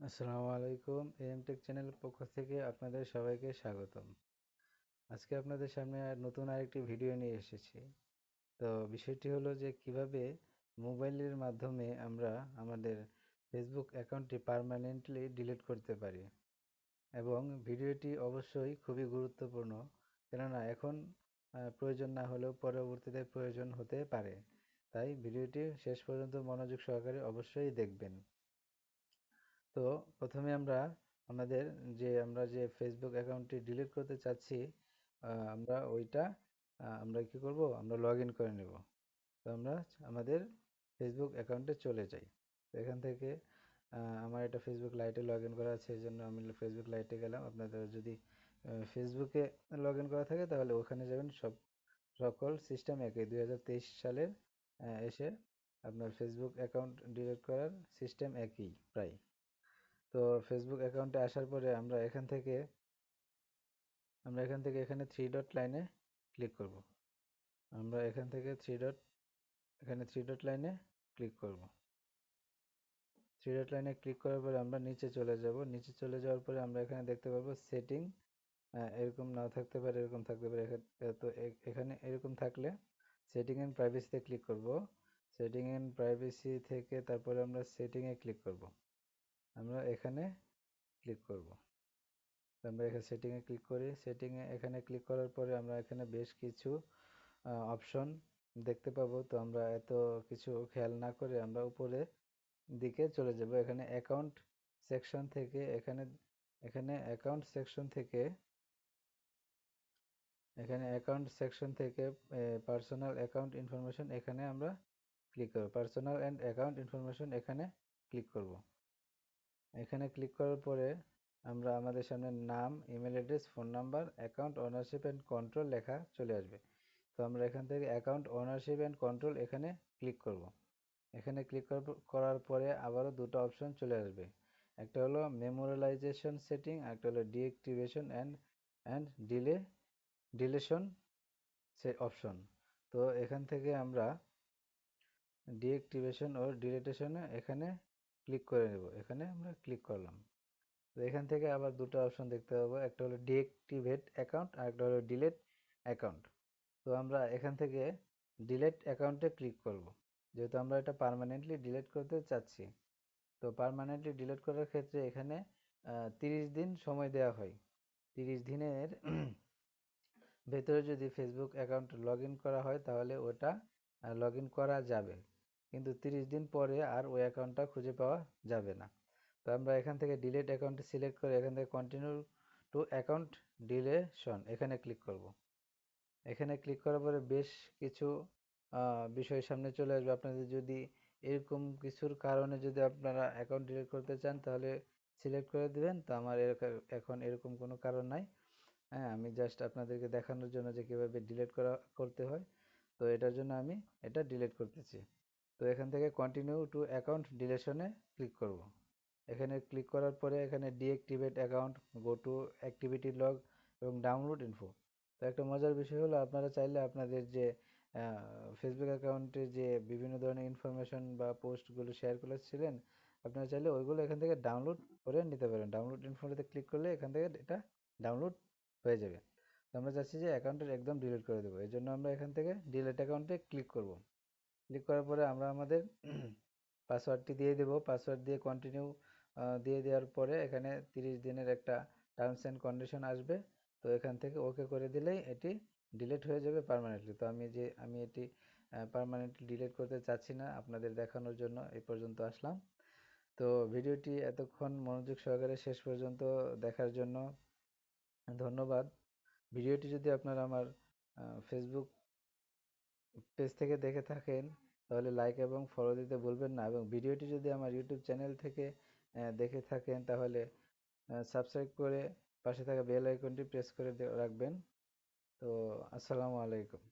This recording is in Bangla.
আসসালামু আলাইকুম। এমটেক চ্যানেলের পক্ষ থেকে আপনাদের সবাইকে স্বাগতম। আজকে আপনাদের সামনে নতুন আরেকটি ভিডিও নিয়ে এসেছি। তো বিষয়টি হলো যে কিভাবে মোবাইলের মাধ্যমে আমরা আমাদের ফেসবুক অ্যাকাউন্টটি পার্মানেন্টলি ডিলিট করতে পারি। এবং ভিডিওটি অবশ্যই খুবই গুরুত্বপূর্ণ, কেননা এখন প্রয়োজন না হলেও পরবর্তীতে প্রয়োজন হতে পারে। তাই ভিডিওটি শেষ পর্যন্ত মনোযোগ সহকারে অবশ্যই দেখবেন। তো প্রথমে আমরা যে ফেসবুক অ্যাকাউন্টটি ডিলিট করতে চাচ্ছি, আমরা কি করব, আমরা লগ ইন করে নেব। তো আমরা আমাদের ফেসবুক অ্যাকাউন্টে চলে যাই। তো এখান থেকে আমার এটা ফেসবুক লাইটে লগ ইন করা আছে, এই জন্য আমি ফেসবুক লাইটে গেলাম। আপনাদের যদি ফেসবুকে লগ ইন করা থাকে তাহলে ওখানে যাবেন। সকল সিস্টেম একই, 2023 সালের এসে আপনার ফেসবুক অ্যাকাউন্ট ডিলিট করার সিস্টেম একই প্রায়। তো ফেসবুক অ্যাকাউন্টে আসার পরে আমরা এখান থেকে এখানে থ্রি ডট লাইনে ক্লিক করব। আমরা এখান থেকে থ্রি ডট লাইনে ক্লিক করব। থ্রি ডট লাইনে ক্লিক করার পরে আমরা নিচে চলে যাব। নিচে চলে যাওয়ার পরে আমরা এখানে দেখতে পাবো সেটিং। এরকম নাও থাকতে পারে, এরকম থাকতে পারে। এখানে এরকম থাকলে সেটিং এন্ড প্রাইভেসিতে ক্লিক করব। সেটিং এন্ড প্রাইভেসি থেকে তারপরে আমরা সেটিংয়ে ক্লিক করব। আমরা এখানে ক্লিক করব। আমরা এখানে সেটিংয়ে ক্লিক করি। সেটিংয়ে এখানে ক্লিক করার পরে আমরা এখানে বেশ কিছু অপশন দেখতে পাবো। তো আমরা এত কিছু খেয়াল না করে আমরা উপরে দিকে চলে যাব। এখানে অ্যাকাউন্ট সেকশন থেকে এখানে অ্যাকাউন্ট সেকশন থেকে পার্সোনাল অ্যাকাউন্ট ইনফরমেশন এখানে আমরা ক্লিক করব। পার্সোনাল অ্যান্ড অ্যাকাউন্ট ইনফরমেশন এখানে ক্লিক করব। এখানে ক্লিক করার পরে আমরা আমাদের সামনে নাম, email address, phone number, account ownership and control লেখা চলে আসবে। তো আমরা এখান থেকে অ্যাকাউন্ট ওনারশিপ অ্যান্ড কন্ট্রোল এখানে ক্লিক করব। এখানে ক্লিক করার পরে আবারও দুটো অপশন চলে আসবে। একটা হলো মেমোরিয়ালাইজেশন সেটিং, একটা হলো ডিঅ্যাক্টিভেশন অ্যান্ড ডিলেশন অপশন। তো এখান থেকে আমরা ডিঅ্যাক্টিভেশন ও ডিলিটেশনে এখানে ক্লিক করে নেব। এখানে আমরা ক্লিক করলাম। তো এখান থেকে আবার দুটো অপশন দেখতে পাবো, একটা হলো ডিএক্টিভেট অ্যাকাউন্ট আর একটা হলো ডিলেট অ্যাকাউন্ট। তো আমরা এখান থেকে ডিলেট অ্যাকাউন্টে ক্লিক করব, যেহেতু আমরা এটা পার্মানেন্টলি ডিলিট করতে চাচ্ছি। তো পার্মানেন্টলি ডিলিট করার ক্ষেত্রে এখানে 30 দিন সময় দেওয়া হয়। 30 দিনের ভেতরে যদি ফেসবুক অ্যাকাউন্ট লগ ইন করা হয় তাহলে ওটা লগ ইন করা যাবে, কিন্তু 30 দিন পরে আর ওই অ্যাকাউন্টটা খুঁজে পাওয়া যাবে না। তো আমরা এখান থেকে ডিলিট অ্যাকাউন্টে সিলেক্ট করে এখান থেকে কন্টিনিউ টু অ্যাকাউন্ট ডিলেশন এখানে ক্লিক করব। এখানে ক্লিক করার পরে বেশ কিছু বিষয় সামনে চলে আসবে। আপনাদের যদি এরকম কিছুর কারণে যদি আপনারা অ্যাকাউন্ট ডিলিট করতে চান তাহলে সিলেক্ট করে দিবেন। তো আমার এখন এরকম কোনো কারণ নাই। হ্যাঁ, আমি জাস্ট আপনাদেরকে দেখানোর জন্য যে কীভাবে করতে হয়, তো এটার জন্য আমি এটা ডিলিট করতেছি। তো এখান থেকে কন্টিনিউ টু অ্যাকাউন্ট ডিলেশনে ক্লিক করব। এখানে ক্লিক করার পরে এখানে deactivate account, go to activity log এবং ডাউনলোড ইনফো। তো একটা মজার বিষয় হলো, আপনারা চাইলে আপনাদের যে ফেসবুক অ্যাকাউন্টে যে বিভিন্ন ধরনের ইনফরমেশন বা পোস্টগুলো শেয়ার করেছিলেন, আপনারা চাইলে ওইগুলো এখান থেকে ডাউনলোড করে নিতে পারেন। ডাউনলোড ইনফোতে ক্লিক করলে এখান থেকে এটা ডাউনলোড হয়ে যাবে। তো আমরা চাচ্ছি যে অ্যাকাউন্টের একদম ডিলিট করে দেবো, এই জন্য আমরা এখান থেকে ডিলিট অ্যাকাউন্টে ক্লিক করব। ক্লিক করার পরে আমরা আমাদের পাসওয়ার্ডটি দিয়ে দেব। পাসওয়ার্ড দিয়ে কন্টিনিউ দিয়ে দেওয়ার পরে এখানে 30 দিনের একটা টার্মস অ্যান্ড কন্ডিশন আসবে। তো এখান থেকে ওকে করে দিলেই এটি ডিলিট হয়ে যাবে পার্মানেন্টলি। তো আমি এটি পার্মানেন্টলি ডিলিট করতে চাচ্ছি না, আপনাদের দেখানোর জন্য এই পর্যন্ত আসলাম। তো ভিডিওটি এতক্ষণ মনোযোগ সহকারে শেষ পর্যন্ত দেখার জন্য ধন্যবাদ। ভিডিওটি যদি আপনারা আমার ফেসবুক পেজ থেকে দেখে থাকেন তাহলে লাইক এবং ফলো দিতে ভুলবেন না, এবং ভিডিওটি যদি আমার ইউটিউব চ্যানেল থেকে দেখে থাকেন তাহলে সাবস্ক্রাইব করে পাশে থাকা বেল আইকনটি প্রেস করে রাখবেন। তো আসসালামু আলাইকুম।